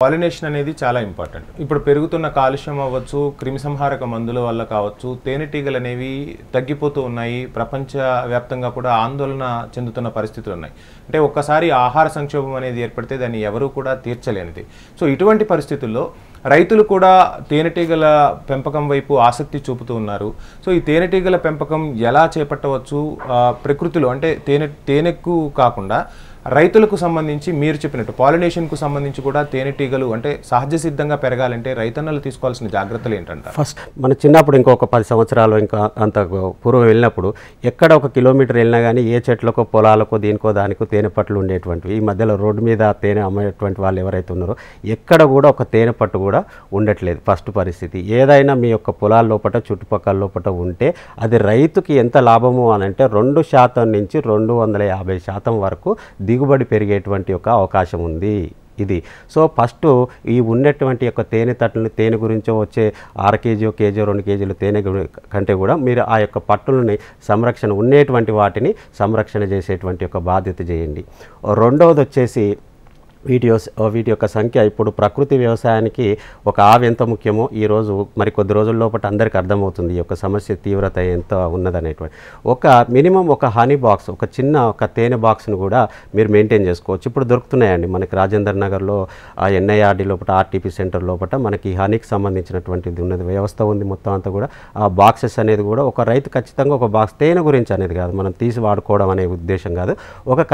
Pollination అనేది చాలా important. ఇప్పుడు పెరుగుతున్న కాలుష్యం అవ్వచ్చు, క్రిమిసంహారక మందుల వల్ల కావచ్చు, తేనెటీగలు అనేవి తగ్గిపోతూ ఉన్నాయి. ప్రపంచవ్యాప్తంగా కూడా ఆందోళన చెందుతున్న పరిస్థితులు ఉన్నాయి. అంటే ఒక్కసారి ఆహార సంక్షోభం అనేది ఏర్పడితే దాన్ని ఎవరూ కూడా తీర్చలేనిది. సో ఇటువంటి పరిస్థితుల్లో రైతులు కూడా తేనెటీగల పెంపకం వైపు ఆసక్తి చూపుతూ ఉన్నారు. సో ఈ తేనెటీగల పెంపకం ఎలా చేపట్టవచ్చు? ప్రకృతిలో అంటే తేనెకు కాకుండా రైతులకు సంబంధించి మీరు చెప్పినట్టు పాలినేషన్కు సంబంధించి కూడా తేనెటీగలు అంటే సహజ సిద్ధంగా పెరగాలంటే రైతన్నలు తీసుకోవాల్సిన జాగ్రత్తలు ఏంటంటారు? ఫస్ట్ మన చిన్నప్పుడు ఇంకొక 10 సంవత్సరాలు ఇంకా అంత పూర్వం వెళ్ళినప్పుడు ఎక్కడ ఒక కిలోమీటర్ వెళ్ళినా కానీ ఏ చెట్లకో పొలాలకో దీనికో దానికో తేనె పట్లు ఉండేటువంటివి. ఈ మధ్యలో రోడ్డు మీద తేనె అమ్మేటువంటి వాళ్ళు ఎవరైతే ఉన్నారో ఎక్కడ కూడా ఒక తేనె పట్టు కూడా ఉండట్లేదు. ఫస్ట్ పరిస్థితి ఏదైనా మీ యొక్క పొలాల లోపల చుట్టుపక్కల లోపల ఉంటే అది రైతుకి ఎంత లాభము అని అంటే 2% నుంచి 250% వరకు దిగుబడి పెరిగేటువంటి ఒక అవకాశం ఉంది ఇది. సో ఫస్ట్ ఈ ఉన్నటువంటి యొక్క తేనె తట్టుని తేనె గురించో వచ్చే 6 కేజీ కేజీ 2 కేజీలు తేనె కంటే కూడా మీరు ఆ యొక్క పట్టులని సంరక్షణ ఉండేటువంటి వాటిని సంరక్షణ చేసేటువంటి ఒక బాధ్యత చేయండి. రెండవది వచ్చేసి వీటి యొక్క సంఖ్య ఇప్పుడు ప్రకృతి వ్యవసాయానికి ఒక ఆవు ఎంత ముఖ్యమో ఈరోజు మరి కొద్ది రోజుల లోపల అందరికీ అర్థమవుతుంది ఈ యొక్క సమస్య తీవ్రత ఎంత ఉన్నదనేటువంటి. మినిమం ఒక హనీ బాక్స్, ఒక చిన్న ఒక తేనె బాక్స్ను కూడా మీరు మెయింటైన్ చేసుకోవచ్చు. ఇప్పుడు దొరుకుతున్నాయండి మనకి రాజేందర్ నగర్లో ఆ ఎన్ఐఆర్డి లోపల ఆర్టీపీ సెంటర్ లోపల మనకి హనీకి సంబంధించినటువంటిది ఉన్నది వ్యవస్థ ఉంది. మొత్తం అంతా కూడా ఆ బాక్సెస్ అనేది కూడా ఒక రైతు ఖచ్చితంగా ఒక బాక్స్ తేనె గురించి అనేది కాదు, మనం తీసి వాడుకోవడం అనే ఉద్దేశం కాదు.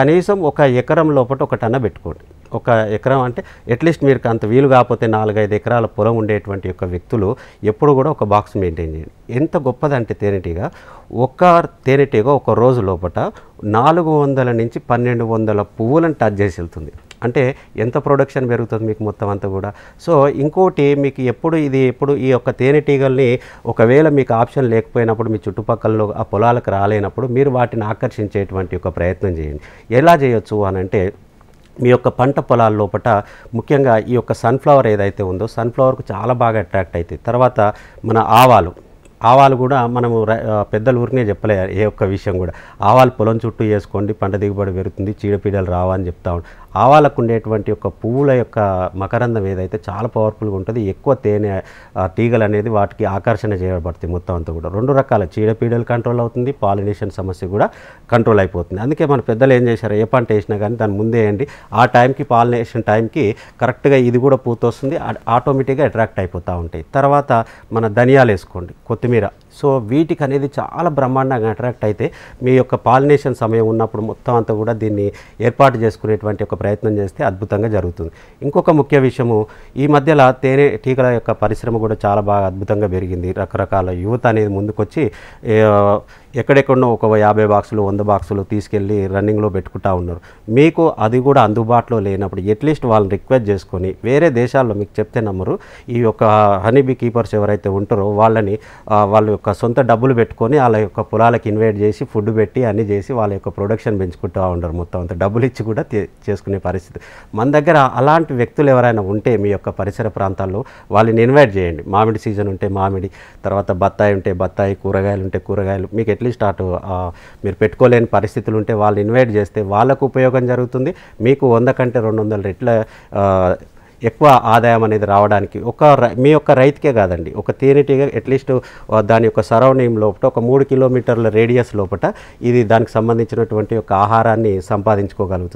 కనీసం ఒక ఎకరం లోపల ఒక టన్న పెట్టుకోండి. ఒక ఎకరం అంటే అట్లీస్ట్ మీరు అంత వీలు కాకపోతే 4-5 ఎకరాల పొలం ఉండేటువంటి యొక్క వ్యక్తులు ఎప్పుడు కూడా ఒక బాక్స్ మెయింటైన్ చేయండి. ఎంత గొప్పదంటే తేనెటీగ ఒక రోజు లోపల 400 నుంచి 1200 పువ్వులను టచ్ చేసి వెళ్తుంది. అంటే ఎంత ప్రొడక్షన్ పెరుగుతుంది మీకు మొత్తం అంతా కూడా. సో ఇంకోటి మీకు ఎప్పుడు ఈ యొక్క తేనెటీగల్ని ఒకవేళ మీకు ఆప్షన్ లేకపోయినప్పుడు మీ చుట్టుపక్కలలో ఆ పొలాలకు రాలేనప్పుడు మీరు వాటిని ఆకర్షించేటువంటి ఒక ప్రయత్నం చేయండి. ఎలా చేయొచ్చు అని అంటే మీ యొక్క పంట పొలాల లోపల ముఖ్యంగా ఈ యొక్క సన్ఫ్లవర్ ఏదైతే ఉందో సన్ఫ్లవర్కు చాలా బాగా అట్రాక్ట్ అవుతాయి. తర్వాత మన ఆవాలు కూడా మనము పెద్దల ఊరినే చెప్పలే ఏ ఒక్క విషయం కూడా. ఆవాలు పొలం చుట్టూ వేసుకోండి, పంట దిగుబడి పెరుగుతుంది, చీడపీడలు రావని చెప్తా ఉంటాం. ఆవాలకు ఉండేటువంటి యొక్క పువ్వుల యొక్క మకరందం ఏదైతే చాలా పవర్ఫుల్గా ఉంటుంది. ఎక్కువ తేనె తీగలు అనేది వాటికి ఆకర్షణ చేయబడుతుంది. మొత్తం అంతా కూడా 2 రకాల చీడపీడలు కంట్రోల్ అవుతుంది, పాలినేషన్ సమస్య కూడా కంట్రోల్ అయిపోతుంది. అందుకే మన పెద్దలు ఏం చేశారు, ఏ పంట వేసినా కానీ దాన్ని ముందే వేయండి. ఆ టైంకి పాలినేషన్ టైంకి కరెక్ట్గా ఇది కూడా పూతొస్తుంది, ఆటోమేటిక్గా అట్రాక్ట్ అయిపోతూ ఉంటాయి. తర్వాత మన ధనియాలు వేసుకోండి, కొత్తిమీర. సో వీటికి అనేది చాలా బ్రహ్మాండంగా అట్రాక్ట్ అయితే మీ యొక్క పాలినేషన్ సమయం ఉన్నప్పుడు మొత్తం అంతా కూడా దీన్ని ఏర్పాటు చేసుకునేటువంటి ఒక ప్రయత్నం చేస్తే అద్భుతంగా జరుగుతుంది. ఇంకొక ముఖ్య విషయము, ఈ మధ్యలో తేనెటీగల యొక్క పరిశ్రమ కూడా చాలా బాగా అద్భుతంగా పెరిగింది. రకరకాల యువత అనేది ముందుకొచ్చి ఎక్కడెక్కడో ఒక 50 బాక్సులు 100 బాక్సులు తీసుకెళ్ళి రన్నింగ్లో పెట్టుకుంటా ఉన్నారు. మీకు అది కూడా అందుబాటులో లేనప్పుడు అట్లీస్ట్ వాళ్ళని రిక్వెస్ట్ చేసుకొని వేరే దేశాల్లో మీకు చెప్తే నమ్మరు, ఈ యొక్క హనీబీ కీపర్స్ ఎవరైతే ఉంటారో వాళ్ళని వాళ్ళ యొక్క సొంత డబ్బులు పెట్టుకొని వాళ్ళ యొక్క పొలాలకు ఇన్వైట్ చేసి ఫుడ్ పెట్టి అన్నీ చేసి వాళ్ళ యొక్క ప్రొడక్షన్ పెంచుకుంటూ ఉంటారు. మొత్తం అంత డబ్బులు ఇచ్చి కూడా చేసుకునే పరిస్థితి. మన దగ్గర అలాంటి వ్యక్తులు ఎవరైనా ఉంటే మీ యొక్క పరిసర ప్రాంతాల్లో వాళ్ళని ఇన్వైట్ చేయండి. మామిడి సీజన్ ఉంటే మామిడి, తర్వాత బత్తాయి ఉంటే బత్తాయి, కూరగాయలు ఉంటే కూరగాయలు, మీకు అట్లీస్ట్ మీరు పెట్టుకోలేని పరిస్థితులు ఉంటే వాళ్ళు ఇన్వైట్ చేస్తే వాళ్ళకు ఉపయోగం జరుగుతుంది. మీకు 100 కంటే 200 రెట్ల ఎక్కువ ఆదాయం అనేది రావడానికి మీ యొక్క రైతుకే కాదండి, ఒక తేనెటీగ అట్లీస్ట్ దాని యొక్క సరౌండింగ్ లోపల ఒక 3 కిలోమీటర్ల రేడియస్ లోపల ఇది దానికి సంబంధించినటువంటి ఒక ఆహారాన్ని సంపాదించుకోగలుగుతుంది.